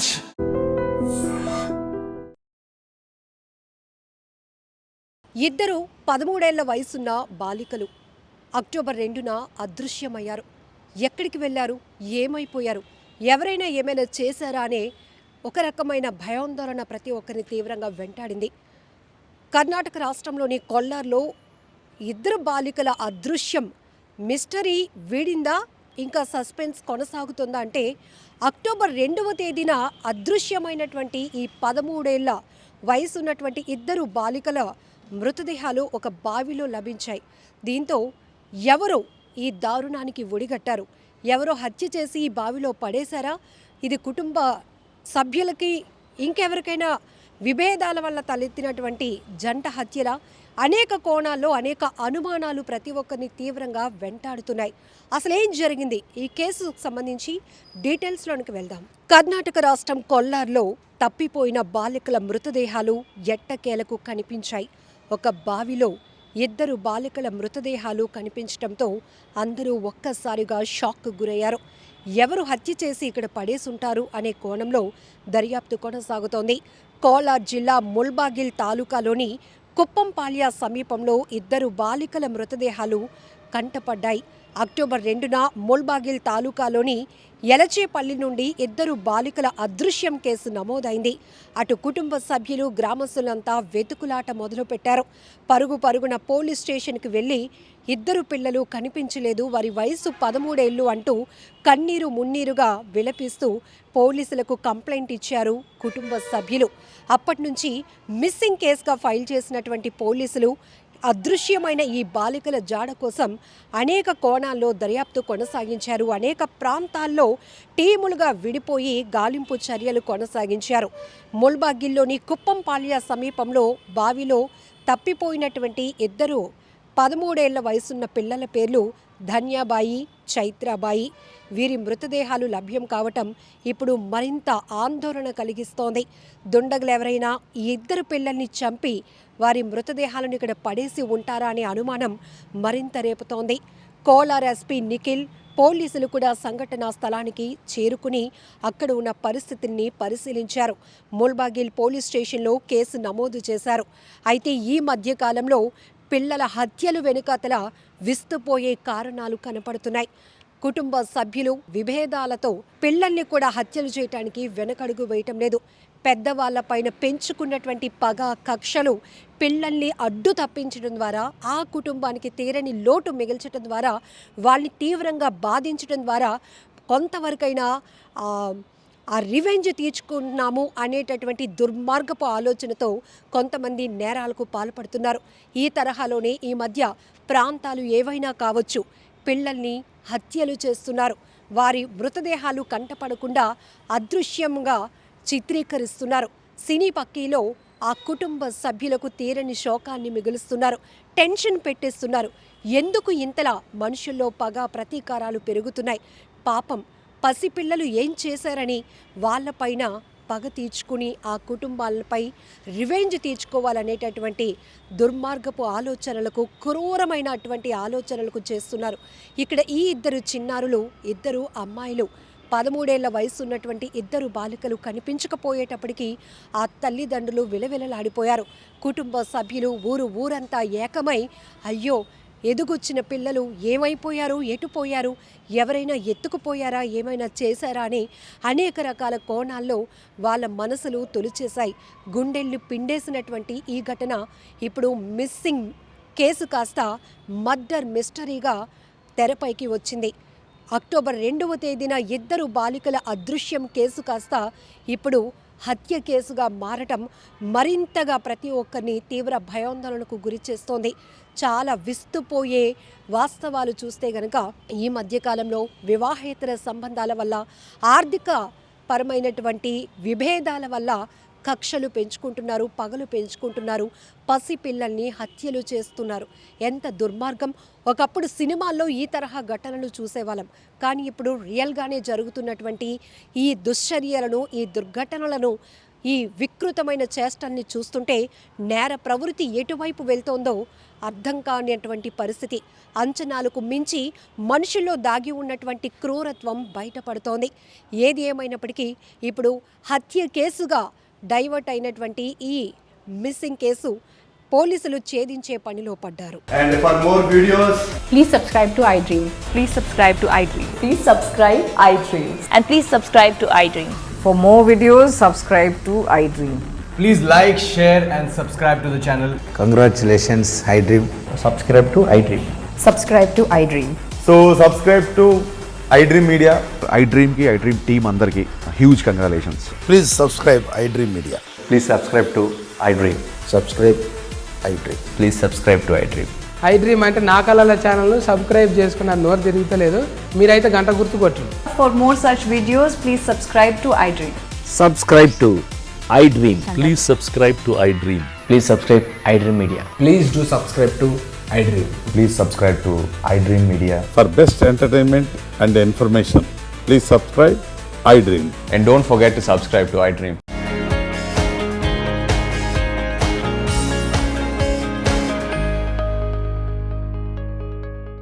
Raj. ఇద్దరు 13 ఏళ్ల వయసున్న బాలికలు అక్టోబర్ 2న అదృశ్యమయ్యారు. ఎక్కడికి వెళ్లారు, ఏమైపోయారు, ఎవరైనా ఏమైనా చేశారా అనే ఒక రకమైన భయాందోళన ప్రతి ఒక్కరిని తీవ్రంగా వెంటాడింది. కర్ణాటక రాష్ట్రంలోని కొల్లార్లో ఇద్దరు బాలికల అదృశ్యం మిస్టరీ వీడిందా, ఇంకా సస్పెన్స్ కొనసాగుతుందా అంటే అక్టోబర్ 2వ తేదీన అదృశ్యమైనటువంటి ఈ 13 ఏళ్ల వయసున్నటువంటి ఇద్దరు బాలికల మృతదేహాలు ఒక బావిలో లభించాయి. దీంతో ఎవరో ఈ దారుణానికి ఒడిగట్టారు, ఎవరో హత్య చేసి ఈ బావిలో పడేశారా, ఇది కుటుంబ సభ్యులకి ఇంకెవరికైనా విభేదాల వల్ల తలెత్తినటువంటి జంట హత్యల అనేక కోణాల్లో అనేక అనుమానాలు ప్రతి ఒక్కరిని తీవ్రంగా వెంటాడుతున్నాయి. అసలేం జరిగింది, ఈ కేసుకు సంబంధించి డీటెయిల్స్లోనికి వెళ్దాం. కర్ణాటక రాష్ట్రం కొల్లార్లో తప్పిపోయిన బాలికల మృతదేహాలు ఎట్టకేలకు కనిపించాయి. ఒక బావిలో ఇద్దరు బాలికల మృతదేహాలు కనిపించడంతో అందరూ ఒక్కసారిగా షాక్కు గురయ్యారు. ఎవరు హత్య చేసి ఇక్కడ పడేసుంటారు అనే కోణంలో దర్యాప్తు కొనసాగుతోంది. కోలార్ జిల్లా ముల్బాగిల్ తాలూకాలోని కుప్పంపాల్య సమీపంలో ఇద్దరు బాలికల మృతదేహాలు కంటపడ్డాయి. అక్టోబర్ 2న ముల్బాగిల్ తాలూకాలోని ఎలచేపల్లి నుండి ఇద్దరు బాలికల అదృశ్యం కేసు నమోదైంది. అటు కుటుంబ సభ్యులు గ్రామస్తులంతా వెతుకులాట మొదలుపెట్టారు. పరుగున పోలీస్ స్టేషన్కి వెళ్లి ఇద్దరు పిల్లలు కనిపించలేదు, వారి వయసు 13 ఏళ్లు అంటూ కన్నీరు మున్నీరుగా విలపిస్తూ పోలీసులకు కంప్లైంట్ ఇచ్చారు కుటుంబ సభ్యులు. అప్పటి నుంచి మిస్సింగ్ కేసుగా ఫైల్ చేసినటువంటి పోలీసులు అదృశ్యమైన ఈ బాలికల జాడ కోసం అనేక కోణాల్లో దర్యాప్తు కొనసాగించారు. అనేక ప్రాంతాల్లో టీములుగా విడిపోయి గాలింపు చర్యలు కొనసాగించారు. ముల్బాగిల్లోని కుప్పంపాల్య సమీపంలో బావిలో తప్పిపోయినటువంటి ఇద్దరు 13 ఏళ్ల వయసున్న పిల్లల పేర్లు ధన్యాబాయి, చైత్రాబాయి. వీరి మృతదేహాలు లభ్యం కావటం ఇప్పుడు మరింత ఆందోళన కలిగిస్తోంది. దుండగులెవరైనా ఈ ఇద్దరు పిల్లల్ని చంపి వారి మృతదేహాలను ఇక్కడ పడేసి ఉంటారా అనే అనుమానం మరింత రేపుతోంది. కోలార్ ఎస్పీ నిఖిల్, పోలీసులు కూడా సంఘటనా స్థలానికి చేరుకుని అక్కడ ఉన్న పరిస్థితిని పరిశీలించారు. ముల్బాగిల్ పోలీస్ స్టేషన్లో కేసు నమోదు చేశారు. అయితే ఈ మధ్యకాలంలో పిల్లల హత్యలు వెనుకతల విస్తుపోయే కారణాలు కనపడుతున్నాయి. కుటుంబ సభ్యులు విభేదాలతో పిల్లల్ని కూడా హత్యలు చేయటానికి వెనకడుగు వేయటం లేదు. పెద్దవాళ్లపైన పెంచుకున్నటువంటి పగ, కక్షలు పిల్లల్ని అడ్డు తప్పించడం ద్వారా, ఆ కుటుంబానికి తీరని లోటు మిగిల్చడం ద్వారా, వాళ్ళని తీవ్రంగా బాధించడం ద్వారా కొంతవరకైనా ఆ రివెంజ్ తీర్చుకున్నాము అనేటటువంటి దుర్మార్గపు ఆలోచనతో కొంతమంది నేరాలకు పాల్పడుతున్నారు. ఈ తరహాలోనే ఈ మధ్య ప్రాంతాలు ఏవైనా కావచ్చు, పిల్లల్ని హత్యలు చేస్తున్నారు. వారి మృతదేహాలు కంటపడకుండా అదృశ్యంగా చిత్రీకరిస్తున్నారు. సినీ పక్కీలో ఆ కుటుంబ సభ్యులకు తీరని శోకాన్ని మిగులుస్తున్నారు, టెన్షన్ పెట్టేస్తున్నారు. ఎందుకు ఇంతలా మనుషుల్లో పగ, ప్రతీకారాలు పెరుగుతున్నాయి? పాపం పసిపిల్లలు ఏం చేశారని వాళ్ళపైన పగ తీర్చుకుని ఆ కుటుంబాలపై రివెంజ్ తీర్చుకోవాలనేటటువంటి దుర్మార్గపు ఆలోచనలకు, క్రూరమైన అటువంటి ఆలోచనలకు చేస్తున్నారు. ఇక్కడ ఈ ఇద్దరు చిన్నారులు, ఇద్దరు అమ్మాయిలు, 13 ఏళ్ల వయసు ఉన్నటువంటి ఇద్దరు బాలికలు కనిపించకపోయేటప్పటికీ ఆ తల్లిదండ్రులు విలవిలలాడిపోయారు. కుటుంబ సభ్యులు ఊరంతా ఏకమై అయ్యో ఎదుగొచ్చిన పిల్లలు ఏమైపోయారు, ఎటుపోయారు, ఎవరైనా ఎత్తుకుపోయారా, ఏమైనా చేశారా అని అనేక రకాల కోణాల్లో వాళ్ళ మనసులు తొలిచేశాయి. గుండెళ్ళు పిండేసినటువంటి ఈ ఘటన ఇప్పుడు మిస్సింగ్ కేసు కాస్త మర్డర్ మిస్టరీగా తెరపైకి వచ్చింది. అక్టోబర్ 2వ తేదీన ఇద్దరు బాలికల అదృశ్యం కేసు కాస్త ఇప్పుడు హత్య కేసుగా మారటం మరింతగా ప్రతి ఒక్కరిని తీవ్ర భయాందోళనకు గురి చేస్తోంది. చాలా విస్తుపోయే వాస్తవాలు చూస్తే గనక ఈ మధ్యకాలంలో వివాహేతర సంబంధాల వల్ల, ఆర్థిక పరమైనటువంటి విభేదాల వల్ల కక్షలు పెంచుకుంటున్నారు, పగలు పెంచుకుంటున్నారు, పసిపిల్లల్ని హత్యలు చేస్తున్నారు. ఎంత దుర్మార్గం! ఒకప్పుడు సినిమాల్లో ఈ తరహా ఘటనలు చూసేవాళ్ళం, కానీ ఇప్పుడు రియల్గానే జరుగుతున్నటువంటి ఈ దుశ్చర్యలను, ఈ దుర్ఘటనలను, ఈ వికృతమైన చేష్టల్ని చూస్తుంటే నేర ప్రవృత్తి ఎటువైపు వెళ్తోందో అర్థం కానిటువంటి పరిస్థితి. అంచనాలకు మించి మనుషుల్లో దాగి ఉన్నటువంటి క్రూరత్వం బయటపడుతోంది. ఏది ఏమైనప్పటికీ ఇప్పుడు హత్య కేసుగా డైవర్ట్ అయినటువంటి ఈ మిస్సింగ్ కేసు పోలీసులు ఛేదించే పనిలో పడ్డారు. And for more videos, Please subscribe to iDream. Please subscribe to iDream. Please subscribe iDream. And please subscribe to iDream. For more videos, subscribe to iDream. please like, share and subscribe to the channel. Congratulations, iDream. Subscribe to iDream. Subscribe to iDream. So subscribe to iDream Media. iDream की iDream team अंदर की huge congratulations. Please subscribe iDream Media. Please subscribe to iDream. Subscribe iDream. Please subscribe to iDream. iDream అంటే నా కళల ఛానల్ను subscribe చేసుకున్న నోరు తిరుగుతలేదు, మీరైతే గంట గుర్తు కొట్టండి. For more such videos, please subscribe to iDream. Subscribe to iDream. Please subscribe to iDream. Please subscribe iDream Media. Please do subscribe to iDream. Please subscribe to iDream Media. For best entertainment and information, please subscribe iDream. And don't forget to subscribe to iDream.